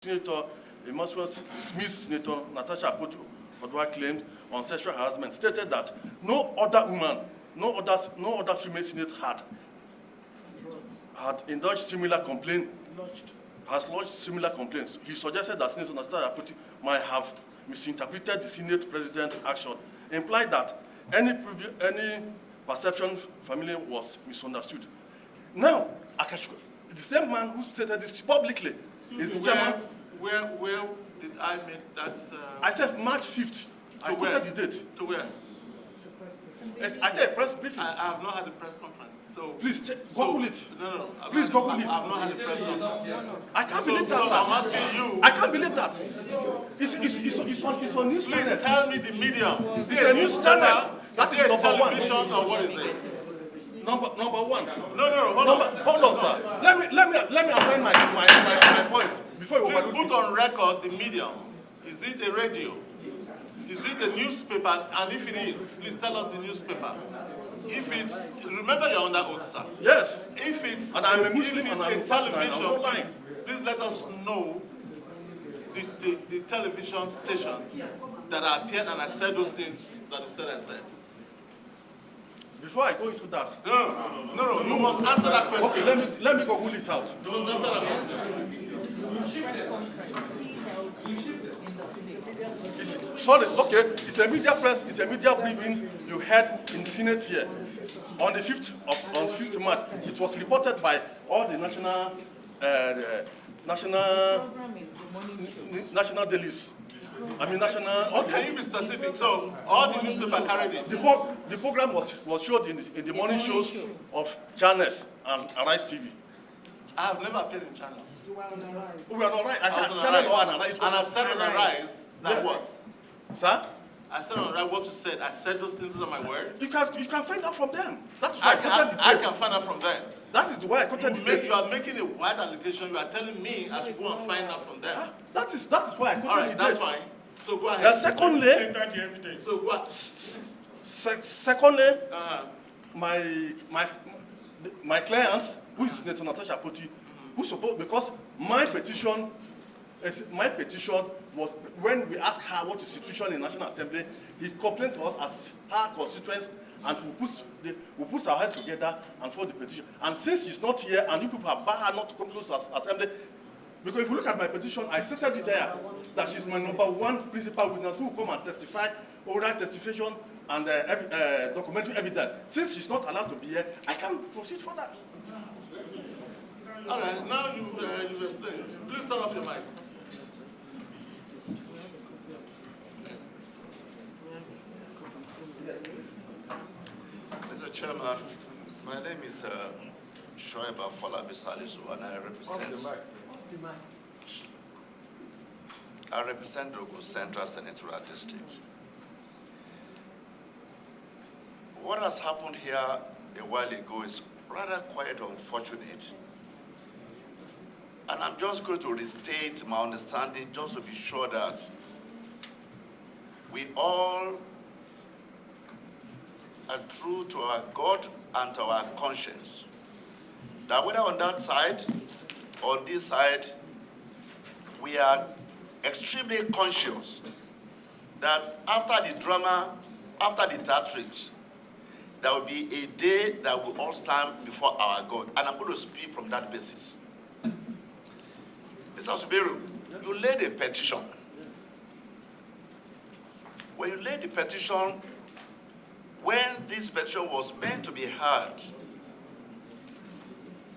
Senator Imasuen dismissed Senator Natasha Blast Sen claimed on sexual harassment, stated that no other woman, no other female senate had indulged similar complaint, has lodged similar complaints. He suggested that Senator Natasha Blast might have misinterpreted the Senate President's action, implied that any perception family was misunderstood. Now, the same man who stated this publicly is the chairman. Where did I make that? I said March 5th. I quoted the date. To where? I said press briefing. I have not had a press conference. So please Google it. No. Please Google it. I have not had a press conference. I can't believe that, sir. I'm asking you. I can't believe that. It's on news channel. Please tell me the medium. It's a news channel. That is number one. Or what is it? Number one. No. Hold on, sir. Let me apply my points before you overlook. Put on record the medium. Is it a radio? Is it a newspaper? And if it is, please tell us the newspaper. If it's, remember you're under oath, sir. Yes. If it's, and I'm a Muslim and I'm a television, not lying. Please let us know the television stations that appeared and I said those things that I said. Before I go into that. No. You must answer that question. Okay, let me Google it out. You must answer that question. Sorry, okay. It's a media press, it's a media briefing you had in the Senate here. On the 5th March, it was reported by all the national dailies. Can you be specific? So all the newspapers carried it. The program was showed in the morning shows of channels and Arise TV. I have never appeared in channels. We were on Arise. I said channel or Arise. And I said on Arise that what? Sir? I said on Arise what you said. I said those things on my words. You can find out from them. That's why I can find out from them. That is the way I quoted the date. You are making a wide allegation. You are telling me I should go and find out from them. That is why I quoted the date. All right, that's fine. So go ahead. And secondly, so what? Secondly, my clients, who is Senator Natasha Blast, who supposed, because my petition was, when we asked her what is situation in National Assembly, he complained to us as her constituents, and we put our heads together and fought the petition. And since she's not here, and you people have barred her not to come to the assembly, because if you look at my petition, I stated it there that she's my #1 principal witness who will come and testify, oral testification, and documentary evidence. Since she's not allowed to be here, I can't proceed further. All right, now you explain. Please turn off your mic. Mr. Chairman, my name is Shoaiba Falabi Salisu, and I represent Dogo Central Senatorial District. What has happened here a while ago is rather quite unfortunate. And I'm just going to restate my understanding just to be sure that we all are true to our God and to our conscience. That whether on that side or on this side, we are extremely conscious that after the drama, after the theatrics, there will be a day that we all stand before our God. And I'm going to speak from that basis. Mr. Subiru, you laid a petition. When you laid the petition, when this petition was meant to be heard,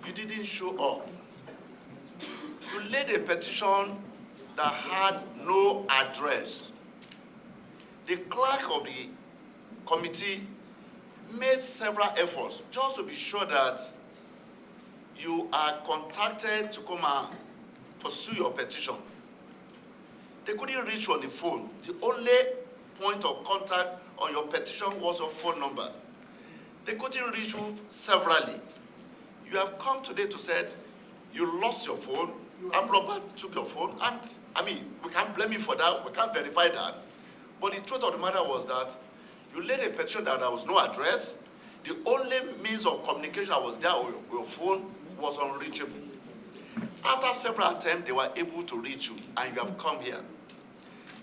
you didn't show up. You laid a petition that had no address. The clerk of the committee made several efforts just to be sure that you are contacted to come and pursue your petition. They couldn't reach you on the phone. The only point of contact on your petition was your phone number. They couldn't reach you severally. You have come today to say you lost your phone, and Robert took your phone, and I mean, we can't blame you for that, we can't verify that. But the truth of the matter was that you laid a petition that there was no address. The only means of communication that was there on your phone was unreachable. After several attempts, they were able to reach you, and you have come here.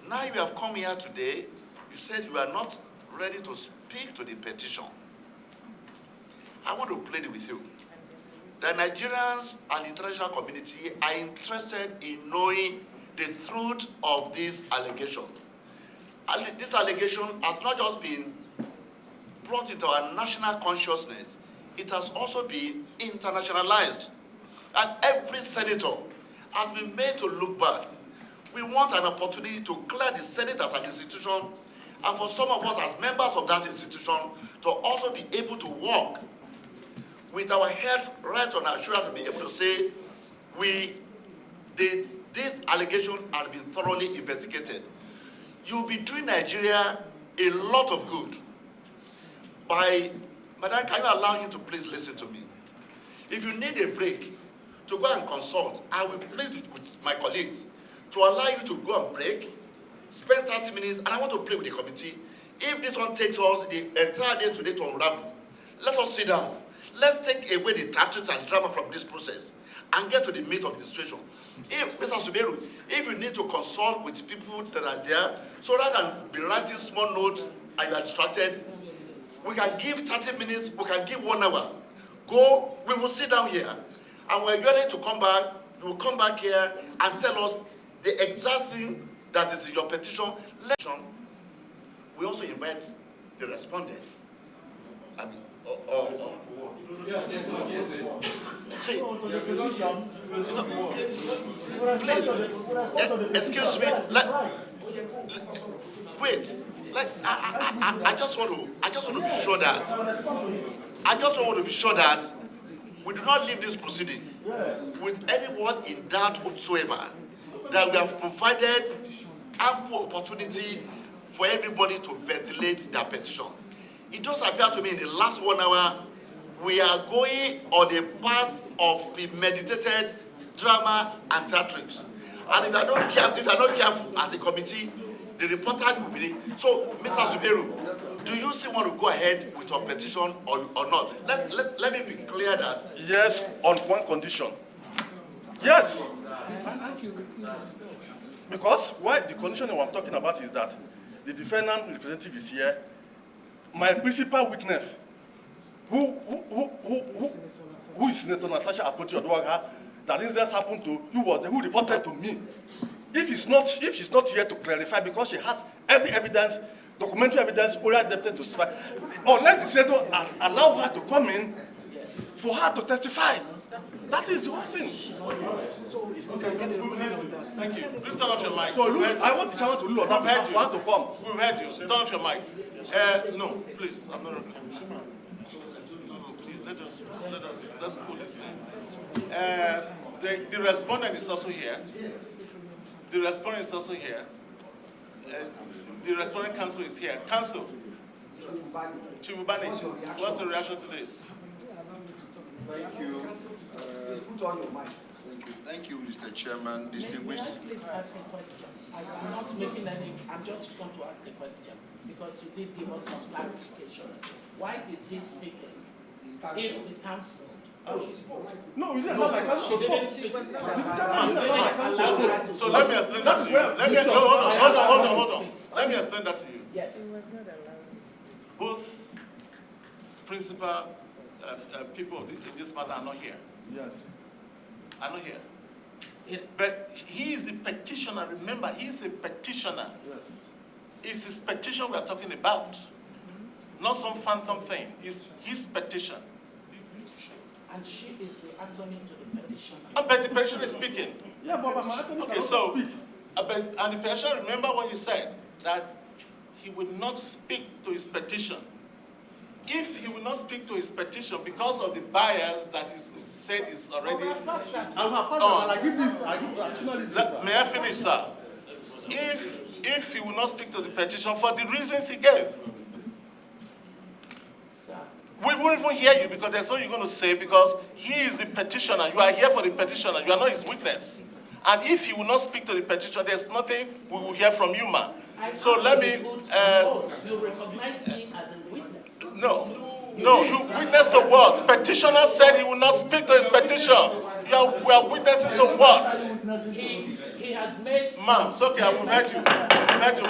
Now you have come here today, you said you are not ready to speak to the petition. I want to plead with you. The Nigerians and the international community are interested in knowing the truth of this allegation. This allegation has not just been brought into our national consciousness, it has also been internationalized. And every senator has been made to look back. We want an opportunity to clear the Senate as an institution, and for some of us as members of that institution to also be able to work with our head right on our shoulder to be able to say, this allegation has been thoroughly investigated. You'll be doing Nigeria a lot of good by, Madam, can you allow him to please listen to me? If you need a break to go and consult, I will plead with my colleagues to allow you to go and break, spend 30 minutes, and I want to play with the committee. If this one takes us the entire day today to unravel, let us sit down. Let's take away the tactics and drama from this process and get to the meat of the situation. If, Mr. Suberu, if you need to consult with people that are there, so rather than be writing small notes and you are distracted, we can give 30 minutes, we can give 1 hour. Go, we will sit down here. And when you're ready to come back, you will come back here and tell us the exact thing that is in your petition. We also invite the respondent. I mean, see, please, excuse me. Wait. I just want to be sure that we do not leave this proceeding with anyone in doubt whatsoever, that we have provided ample opportunity for everybody to ventilate their petition. It does appear to me in the last 1 hour, we are going on a path of premeditated drama and theatrics. And if you are not careful as a committee, the reporter will be. So, Mr. Suberu, do you still want to go ahead with your petition or not? Let me be clear that. Yes, on one condition. Yes. Because why the condition that I'm talking about is that the defendant representative is here. My principal witness, who is Senator Natasha Blast, that incident happened to, who reported to me. If she's not here to clarify, because she has every evidence, documentary evidence, oral evidence to testify, unless the senator allow her to come in for her to testify. That is the whole thing. Thank you. Please turn off your mic. So I want the chairman to look at that for her to come. We've heard you. Turn off your mic. No, please. I'm not. Please let's cool this thing. The respondent is also here. The respondent is also here. The respondent counsel is here. Counsel. Chibubani, what's the reaction to this? Thank you. Please put on your mic. Thank you, Mr. Chairman. Distinguished. Please ask a question. I'm not making any. I'm just going to ask a question because you did give us some clarifications. Why is he speaking? If the council. No, you didn't allow my counsel to speak. So let me explain that to you. Hold on. Let me explain that to you. Yes. Both principal people in this matter are not here. Yes. Are not here. But he is the petitioner. Remember, he is a petitioner. Yes. It's his petition we are talking about. Not some phantom thing. It's his petition. And she is the attorney to the petitioner. But the petitioner is speaking. Yeah, but my attorney Okay, can so, also speak. and the petitioner, remember what he said, that he would not speak to his petition. If he will not speak to his petition because of the bias that is said is already... May I finish, sir? If he will not speak to the petition for the reasons he gave, we won't even hear you because there's something you're going to say because he is the petitioner. You are here for the petitioner. You are not his witness. And if he will not speak to the petitioner, there's nothing we will hear from you, man. So let me... you recognize me as a witness? No, you witnessed the word. Petitioner said he will not speak to his petition. We are witnessing to what? He has made. Ma'am, it's okay, I will heard you. Heard you,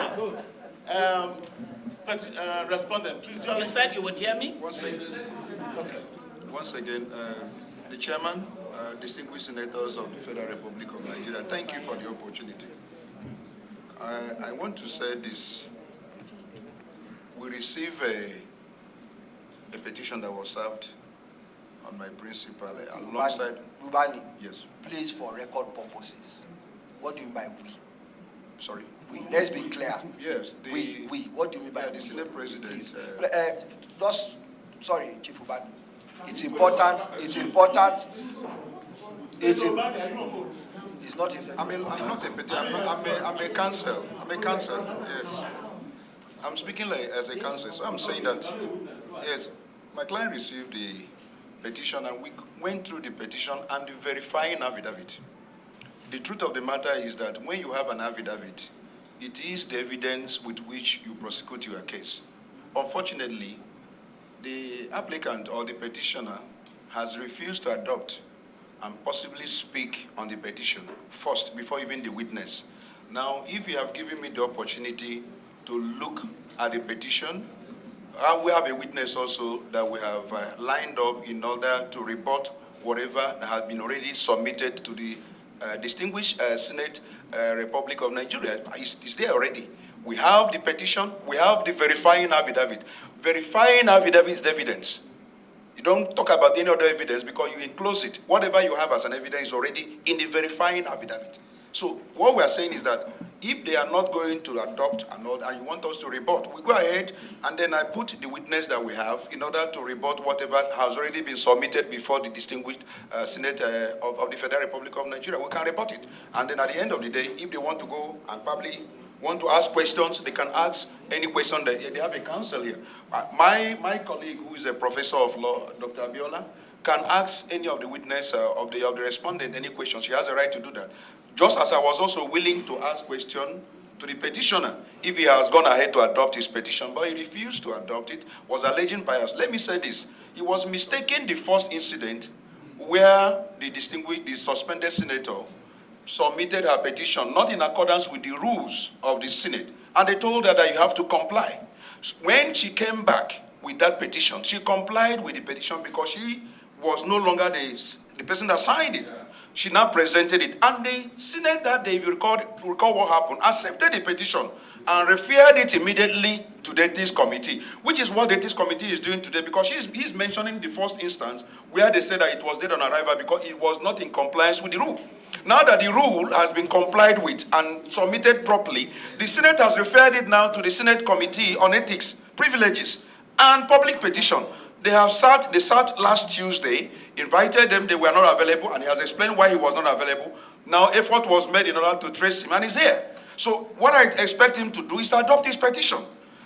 ma'am. Respondent, please join me. You said you would hear me? Once again, the chairman, distinguished senators of the Federal Republic of Nigeria, thank you for the opportunity. I want to say this. We received a petition that was served on my principal alongside. Ubani, Yes. please, for record purposes, what do you mean by we? Sorry. We. Let's be clear. Yes. We. What do you mean by the Senate President. Please. Sorry, Chief Ubani. It's important. It's important. It's not. I'm not a petition. I'm a counsel. I'm a counsel. Yes. I'm speaking like as a counsel. So I'm saying that yes, my client received the petition and we went through the petition and the verifying affidavit. The truth of the matter is that when you have an affidavit, it is the evidence with which you prosecute your case. Unfortunately, the applicant or the petitioner has refused to adopt and possibly speak on the petition first before even the witness. Now, if you have given me the opportunity to look at the petition, we have a witness also that we have lined up in order to rebut whatever has been already submitted to the distinguished Senate Republic of Nigeria. It's there already. We have the petition, we have the verifying affidavit. Verifying affidavit is evidence. You don't talk about any other evidence because you enclose it. Whatever you have as an evidence is already in the verifying affidavit. So what we are saying is that if they are not going to adopt and you want us to rebut, we go ahead and then I put the witness that we have in order to rebut whatever has already been submitted before the distinguished Senate of the Federal Republic of Nigeria. We can rebut it. And then at the end of the day, if they want to go and probably want to ask questions, they can ask any question. They have a counsel here. My colleague, who is a professor of law, Dr. Abiola, can ask any of the witness of the respondent any question. She has a right to do that. Just as I was also willing to ask question to the petitioner if he has gone ahead to adopt his petition, but he refused to adopt it, was alleging bias. Let me say this. He was mistaking the first incident where the suspended senator submitted her petition not in accordance with the rules of the Senate, and they told her that you have to comply. When she came back with that petition, she complied with the petition because she was no longer the person that signed it. She now presented it, and the Senate that day, if you recall what happened, accepted the petition and referred it immediately to the ethics committee, which is what the ethics committee is doing today, because he's mentioning the first instance where they said that it was dead on arrival because it was not in compliance with the rule. Now that the rule has been complied with and submitted properly, the Senate has referred it now to the Senate Committee on Ethics, Privileges, and Public Petition. They sat last Tuesday, invited them, they were not available, and he has explained why he was not available. Now effort was made in order to trace him, and he's here. So what I expect him to do is to adopt his petition,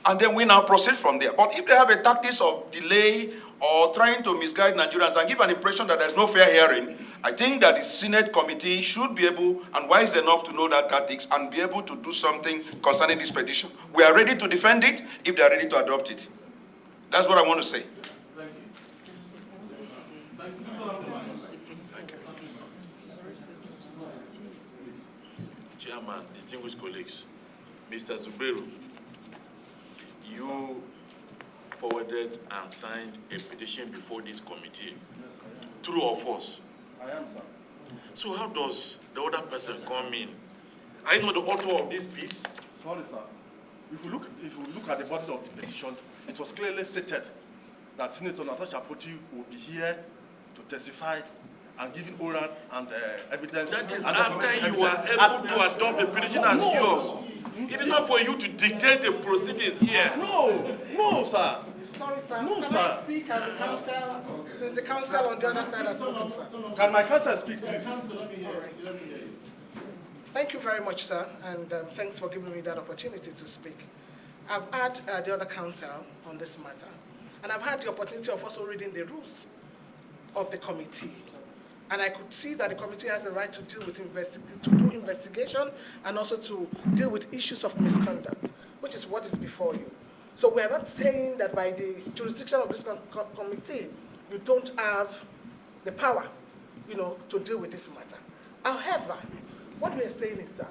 and then we now proceed from there. But if they have a tactics of delay or trying to misguide Nigerians and give an impression that there's no fair hearing, I think that the Senate committee should be able and wise enough to know that tactics and be able to do something concerning this petition. We are ready to defend it if they are ready to adopt it. That's what I want to say. Chairman, distinguished colleagues, Mr. Zubero, you forwarded and signed a petition before this committee. True or false? I am, sir. So how does the other person come in? I know the author of this piece. Sorry, sir. If you look at the body of the petition, it was clearly stated that Senator Natasha will be here to testify and giving oral and evidence. That is and after you are able to adopt the petition as yours. It is not for you to dictate the proceedings here. No, sir. Sorry, sir. No, Can sir. I speak as the counsel, since the counsel on the other side has spoken, sir? Can my counsel speak, please? Thank you very much, sir, and thanks for giving me that opportunity to speak. I've had the other counsel on this matter, and I've had the opportunity of also reading the rules of the committee. And I could see that the committee has a right to deal with do investigation and also to deal with issues of misconduct, which is what is before you. So we are not saying that by the jurisdiction of this committee, you don't have the power to deal with this matter. However, what we are saying is that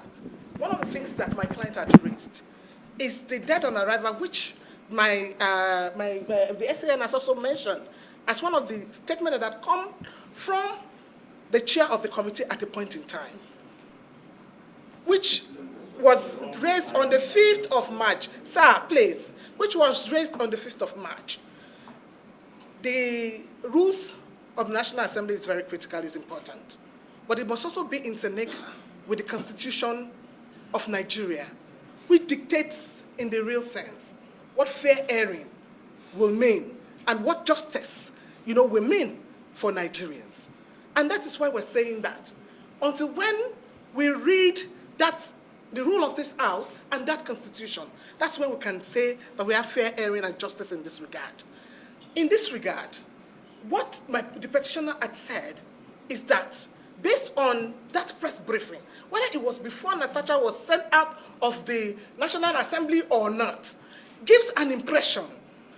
one of the things that my client had raised is the dead on arrival, which the SAN has also mentioned as one of the statements that had come from the chair of the committee at a point in time, which was raised on the 5th of March. Sir, please, which was raised on the 5th of March. The rules of the National Assembly is very critical, is important, but it must also be in sync with the Constitution of Nigeria, which dictates in the real sense what fair hearing will mean and what justice, will mean for Nigerians. And that is why we're saying that until when we read that the rule of this house and that constitution, that's when we can say that we have fair hearing and justice in this regard. In this regard, what the petitioner had said is that based on that press briefing, whether it was before Natasha was sent out of the National Assembly or not, gives an impression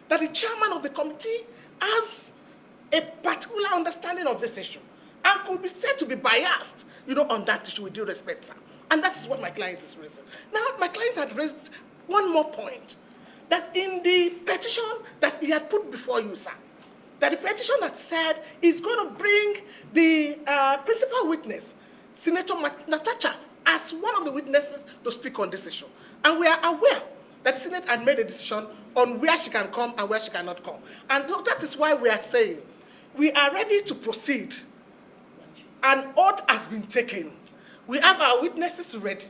that the chairman of the committee has a particular understanding of this issue and could be said to be biased, on that issue with due respect, sir. And that is what my client is raising. Now, my client had raised one more point, that in the petition that he had put before you, sir, that the petition had said is going to bring the principal witness, Senator Natasha, as one of the witnesses to speak on this issue. And we are aware that the Senate had made a decision on where she can come and where she cannot come. And that is why we are saying we are ready to proceed. An oath has been taken. We have our witnesses ready.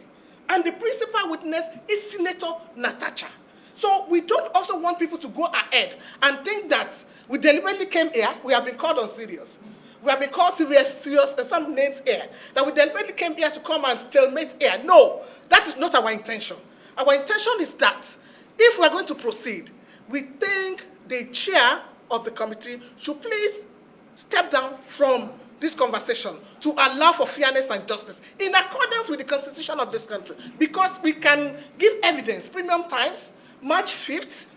And the principal witness is Senator Natasha. So we don't also want people to go ahead and think that we deliberately came here. We have been called on serious. We have been called serious, some names here. That we deliberately came here to come and stalemate here. No, that is not our intention. Our intention is that if we are going to proceed, we think the chair of the committee should please step down from this conversation to allow for fairness and justice in accordance with the constitution of this country. Because we can give evidence, premium times, March 5th,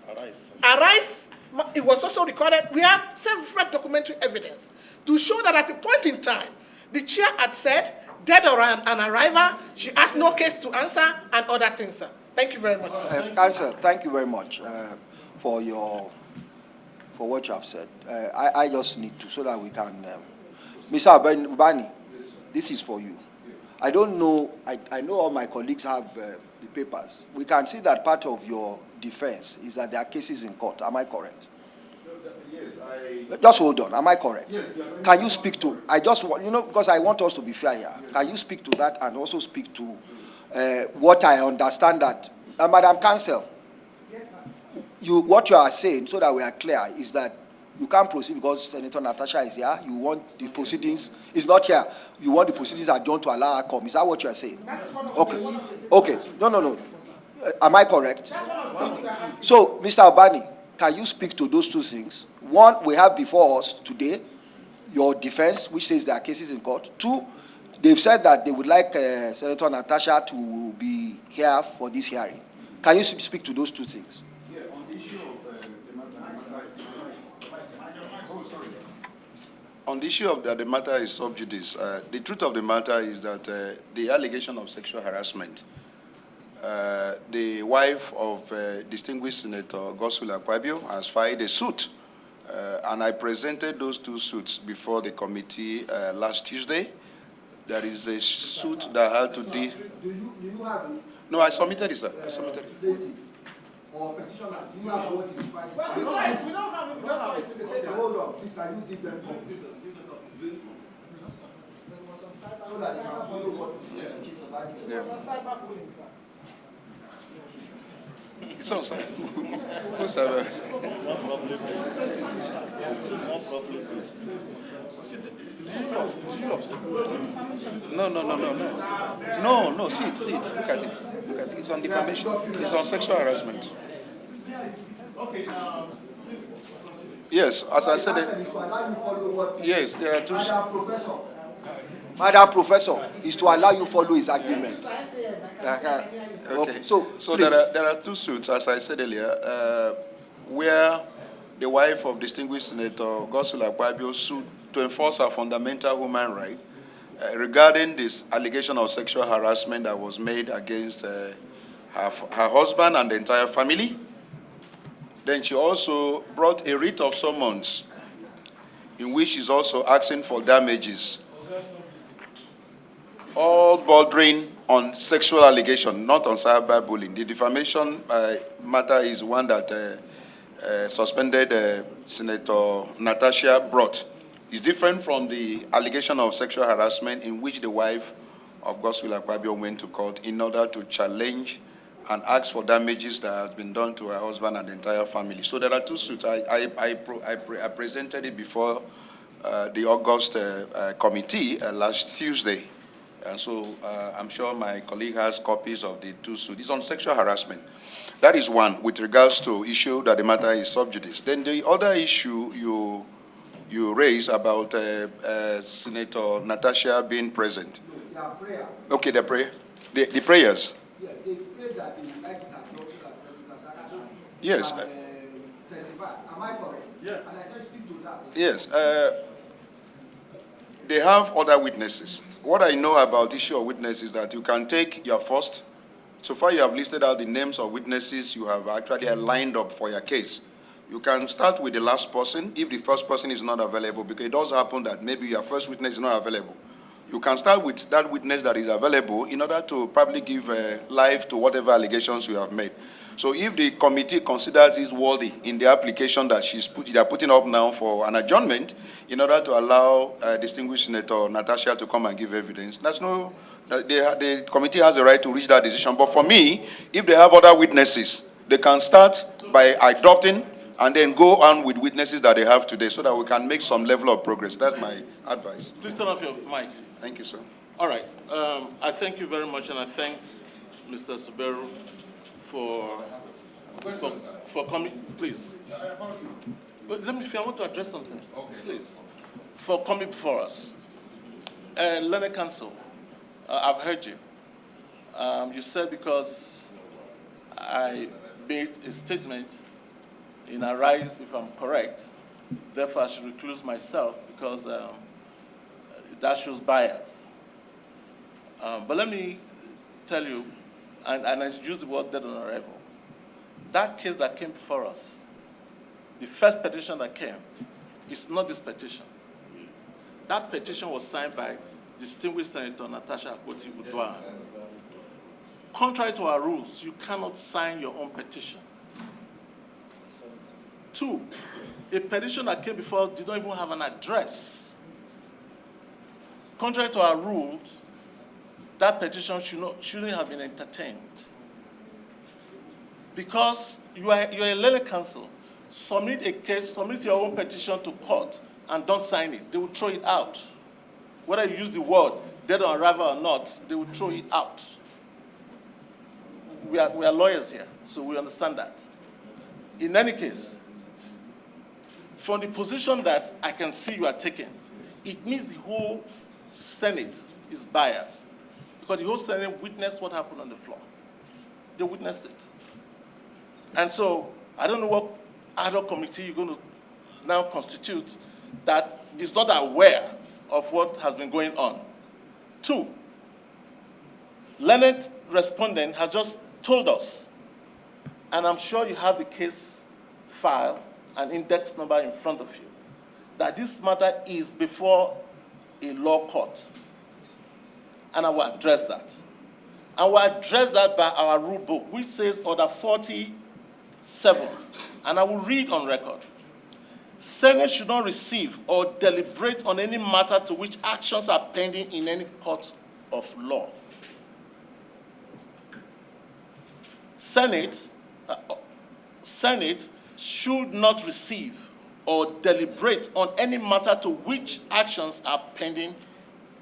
Arise, it was also recorded. We have several documentary evidence to show that at a point in time, the chair had said, dead or an arrival, she has no case to answer, and other things, sir. Thank you very much, sir. Counsel, thank you very much for what you have said. I just need to, so that we can... Mr. Ubani, this is for you. I don't know, I know all my colleagues have the papers. We can see that part of your defense is that there are cases in court. Am I correct? Yes, just hold on. Am I correct? Yes, can you speak to, I just want, because I want us to be fair here. Can you speak to that and also speak to what I understand that, Madam Counsel, yes, sir. What you are saying, so that we are clear, is that you can't proceed because Senator Natasha is here. You want the proceedings, is not here. You want the proceedings adjourned to allow her come. Is that what you are saying? Okay. Okay. No. Am I correct? Okay. So, Mr. Ubani, can you speak to those two things? One, we have before us today your defense, which says there are cases in court. Two, they've said that they would like Senator Natasha to be here for this hearing. Can you speak to those two things? Yeah, on the issue of on the issue of the matter is sub judice. The truth of the matter is that the allegation of sexual harassment, the wife of distinguished Senator Godswill Akpabio has filed a suit, and I presented those two suits before the committee last Tuesday. There is a suit that had to deal. Do you have it? No, I submitted it, sir. I submitted it. Or petitioner, do you have what you find? Well, besides, we don't have it. We don't have it in the paper. Hold on, please, can you give them copies? So that they can follow what the chief of that is. Yeah. It's on, sir. Who's that? No, see it. Look at it. It's on defamation. It's on sexual harassment. Yes, as I said, yes, there are two. Madam Professor, is to allow you follow his argument. Okay. So there are two suits, as I said earlier, where the wife of distinguished Senator Godswill Akpabio sued to enforce our fundamental human right regarding this allegation of sexual harassment that was made against her husband and the entire family. Then she also brought a writ of summons in which she's also asking for damages, all bordering on sexual allegation, not on cyberbullying. The defamation matter is one that suspended Senator Natasha brought. It's different from the allegation of sexual harassment in which the wife of Godswill Akpabio went to court in order to challenge and ask for damages that has been done to her husband and the entire family. So there are two suits. I presented it before the August committee last Tuesday. And so I'm sure my colleague has copies of the two suits. It's on sexual harassment. That is one with regards to issue that the matter is sub judice. Then the other issue you raised about Senator Natasha being present. Yeah, prayer. Okay, the prayer. The prayers. Yeah, they pray that they would like to have Yes. testify. Am I correct? Yeah. And I said speak to that. Yes. They have other witnesses. What I know about issue of witnesses is that you can take your first. So far you have listed out the names of witnesses you have actually lined up for your case. You can start with the last person if the first person is not available, because it does happen that maybe your first witness is not available. You can start with that witness that is available in order to probably give life to whatever allegations you have made. So if the committee considers it worthy in the application that they are putting up now for an adjournment in order to allow distinguished Senator Natasha to come and give evidence, the committee has the right to reach that decision. But for me, if they have other witnesses, they can start by adopting and then go on with witnesses that they have today so that we can make some level of progress. That's my advice. Please turn off your mic. Thank you, sir. All right. I thank you very much, and I thank Mr. Suberu for coming. Please. But let me finish. I want to address something. Okay. Please. For coming before us. Learned Council, I've heard you. You said because I made a statement in Arise, if I'm correct, therefore I should recluse myself because that shows bias. But let me tell you, and I use the word dead on arrival, that case that came before us, the first petition that came, is not this petition. That petition was signed by distinguished Senator Natasha Akpoti-Udwa. Contrary to our rules, you cannot sign your own petition. 2, a petition that came before us did not even have an address. Contrary to our rules, that petition shouldn't have been entertained. Because you're a learned council, submit a case, submit your own petition to court, and don't sign it. They will throw it out. Whether you use the word dead on arrival or not, they will throw it out. We are lawyers here, so we understand that. In any case, from the position that I can see you are taking, it means the whole Senate is biased. Because the whole Senate witnessed what happened on the floor. They witnessed it. And so, I don't know what ad hoc committee you're going to now constitute that is not aware of what has been going on. 2, learned respondent has just told us, and I'm sure you have the case file and index number in front of you, that this matter is before a law court. And I will address that. I will address that by our rule book, which says Order 47. And I will read on record. Senate should not receive or deliberate on any matter to which actions are pending in any court of law. Senate should not receive or deliberate on any matter to which actions are pending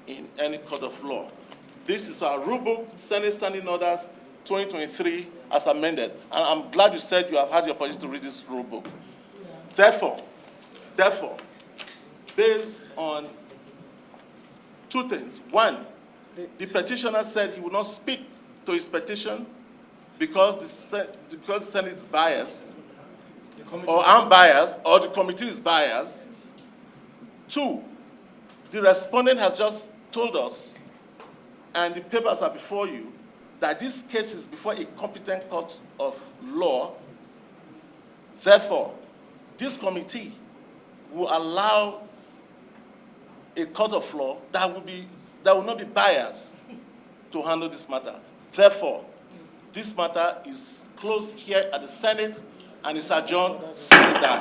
in any court of law. This is our rule book, Senate Standing Orders 2023 as amended. And I'm glad you said you have had the opportunity to read this rule book. Therefore, based on 2 things. 1, the petitioner said he would not speak to his petition because the Senate is biased, or I'm biased, or the committee is biased. 2, The respondent has just told us, and the papers are before you, that this case is before a competent court of law. Therefore, this committee will allow a court of law that will not be biased to handle this matter. Therefore, this matter is closed here at the Senate and is adjourned. Sit down.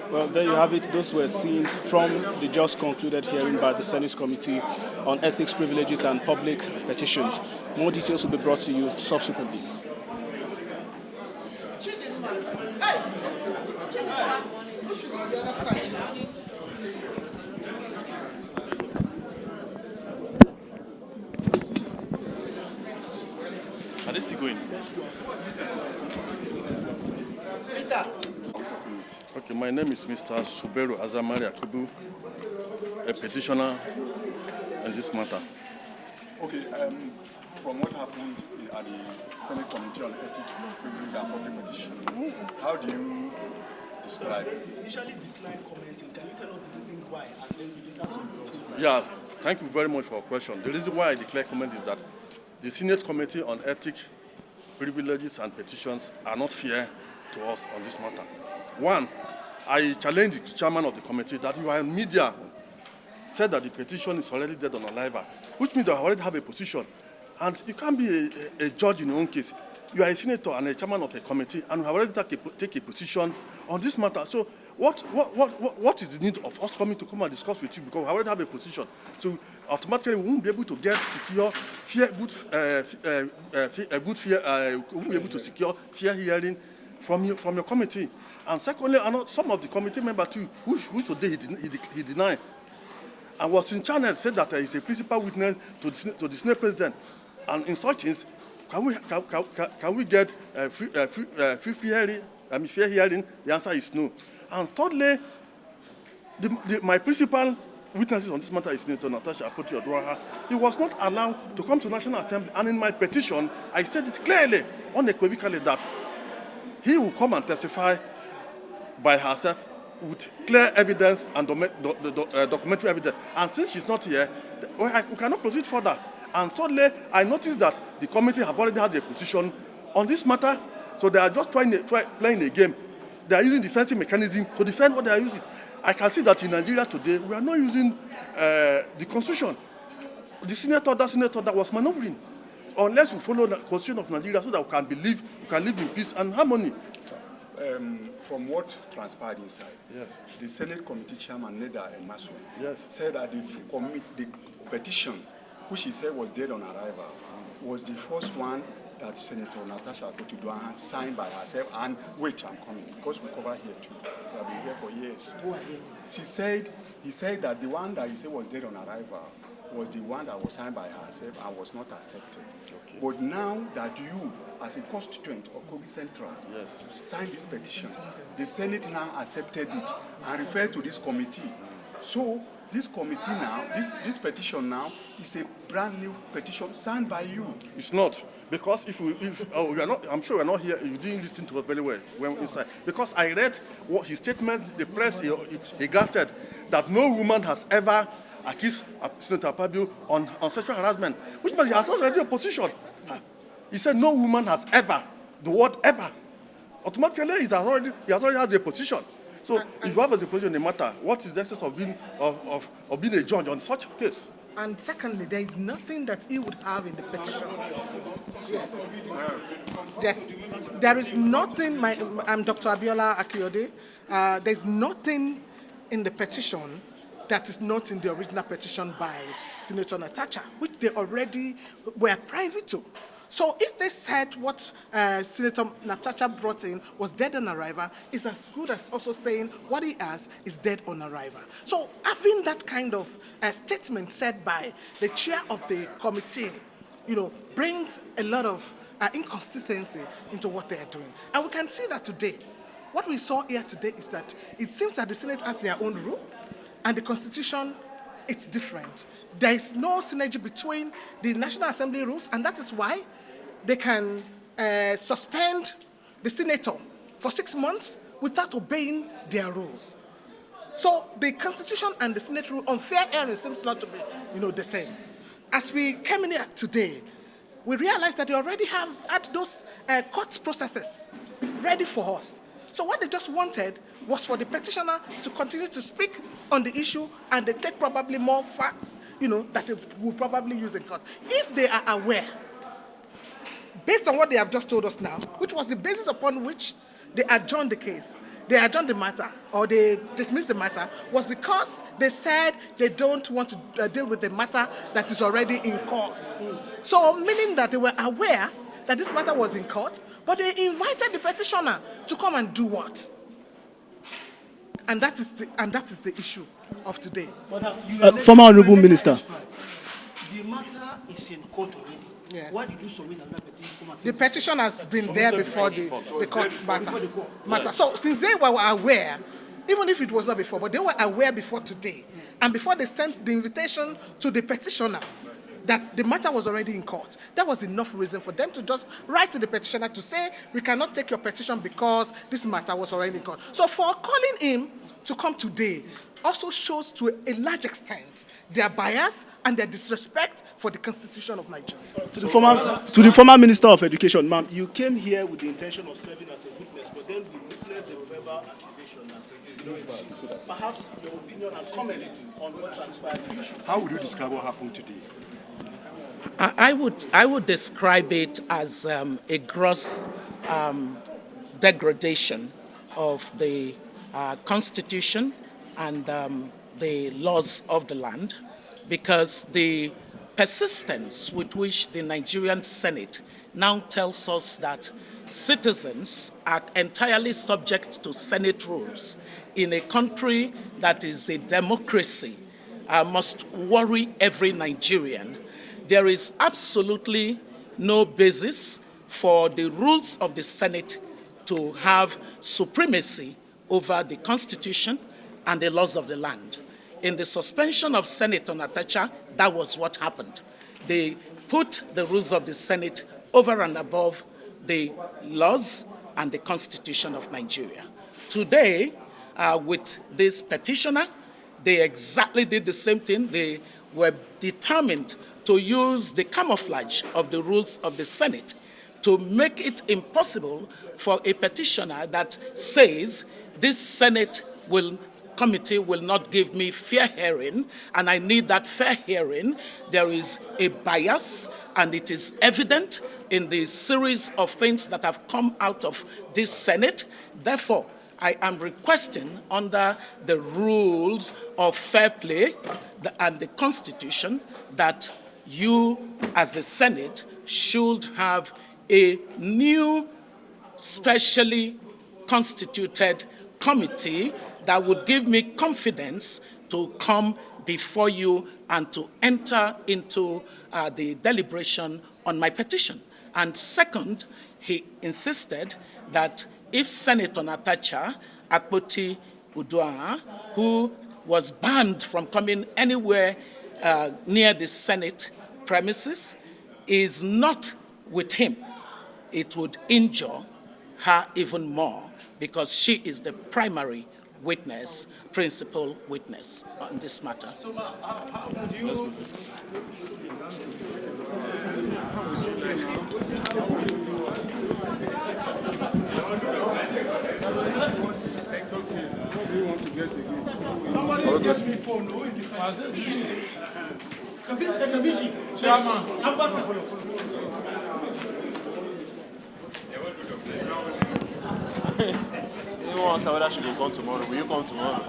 Well, there you have it. Those were scenes from the just concluded hearing by the Senate Committee on Ethics, Privileges and Public Petitions. More details will be brought to you subsequently. Are they still going? Okay, my name is Mr. Suberu Azamari Akubu, a petitioner in this matter. Okay, from what happened at the Senate Committee on Ethics, Privilege and Public Petition, how do you describe it? You initially declined commenting. Can you tell us the reason why? And then we later submitted. Yeah, thank you very much for your question. The reason why I declare comment is that the Senate Committee on Ethics, Privileges and Petitions are not fair to us on this matter. One, I challenged the chairman of the committee that you are in media, said that the petition is already dead on arrival, which means that I already have a position. And you can't be a judge in your own case. You are a senator and a chairman of a committee, and we have already take a position on this matter. So what is the need of us coming to come and discuss with you, because we already have a position? So automatically we won't be able to get secure, fair, we won't be able to secure fair hearing from your committee. And secondly, some of the committee members too, who today he denied, and was in channel, said that he is a principal witness to the Senate President. And in such things, can we get fair hearing? The answer is no. And thirdly, my principal witnesses on this matter is Senator Natasha Blast Sen. He was not allowed to come to National Assembly, and in my petition, I said it clearly, unequivocally, that he will come and testify by herself with clear evidence and documentary evidence. And since she's not here, we cannot proceed further. And thirdly, I noticed that the committee have already had a position on this matter, so they are just playing a game. They are using defensive mechanism to defend what they are using. I can see that in Nigeria today, we are not using the constitution. The senator that was maneuvering, unless we follow the constitution of Nigeria so that we can live in peace and harmony. From what transpired inside, yes, the Senate Committee Chairman, Neda Imasuen, yes, said that the petition, which he said was dead on arrival, was the first one that Senator Natasha Blast Sen signed by herself. And wait, I'm coming, because we cover here too. We have been here for years. He said that the one that he said was dead on arrival was the one that was signed by herself and was not accepted. Okay. But now that you, as a constituent of Kogi Central, yes, signed this petition, the Senate now accepted it and referred to this committee. So this committee now, this petition now, is a brand new petition signed by you. It's not, because we are not, I'm sure we are not here. You didn't listen to us very well when we inside, because I read what his statements, the press he granted, that no woman has ever accused Senator Pabio on sexual harassment, which means he has already a position. He said no woman has ever, the word ever. Automatically, he has already has a position. So if you have a position in the matter, what is the essence of being a judge on such a case? And secondly, there is nothing that he would have in the petition. Yes. Yes. There is nothing, I'm Dr. Abiola Akiyode. There's nothing in the petition that is not in the original petition by Senator Natasha, which they already were privy to. So if they said what Senator Natasha brought in was dead on arrival, it's as good as also saying what he has is dead on arrival. So having that kind of statement said by the chair of the committee, brings a lot of inconsistency into what they are doing. And we can see that today. What we saw here today is that it seems that the Senate has their own rule, and the Constitution, it's different. There is no synergy between the National Assembly rules, and that is why they can suspend the senator for 6 months without obeying their rules. So the Constitution and the Senate rule on fair hearing seems not to be, the same. As we came in here today, we realized that they already have had those court processes ready for us. So what they just wanted was for the petitioner to continue to speak on the issue, and they take probably more facts, that they will probably use in court. If they are aware, based on what they have just told us now, which was the basis upon which they adjourned the case, they adjourned the matter, or they dismissed the matter, was because they said they don't want to deal with the matter that is already in court. So, meaning that they were aware that this matter was in court, but they invited the petitioner to come and do what? And that is the issue of today. Former Honorable Minister. The matter is in court already. Yes. Why did you submit another petition? The petition has been there before the court's matter. So since they were aware, even if it was not before, but they were aware before today, and before they sent the invitation to the petitioner that the matter was already in court, that was enough reason for them to just write to the petitioner to say, we cannot take your petition because this matter was already in court. So for calling him to come today also shows to a large extent their bias and their disrespect for the Constitution of Nigeria. To the former Minister of Education, ma'am, you came here with the intention of serving as a witness, but then we witnessed the verbal accusation. Perhaps your opinion and comment on what transpired. How would you describe what happened today? I would describe it as a gross degradation of the Constitution and the laws of the land, because the persistence with which the Nigerian Senate now tells us that citizens are entirely subject to Senate rules in a country that is a democracy must worry every Nigerian. There is absolutely no basis for the rules of the Senate to have supremacy over the Constitution and the laws of the land. In the suspension of Senator Natasha, that was what happened. They put the rules of the Senate over and above the laws and the Constitution of Nigeria. Today, with this petitioner, they exactly did the same thing. They were determined to use the camouflage of the rules of the Senate to make it impossible for a petitioner that says this Senate committee will not give me fair hearing, and I need that fair hearing. There is a bias, and it is evident in the series of things that have come out of this Senate. Therefore, I am requesting under the rules of fair play and the Constitution that you, as the Senate, should have a new specially constituted committee that would give me confidence to come before you and to enter into the deliberation on my petition. And second, he insisted that if Senator Natasha Akpoti Uduaghan, who was banned from coming anywhere near the Senate premises, is not with him, it would injure her even more, because she is the primary witness, principal witness on this matter. So, how would you... Somebody gets me phone. Who is the Kabishi, Chairman. You want somebody that should come tomorrow? Will you come tomorrow?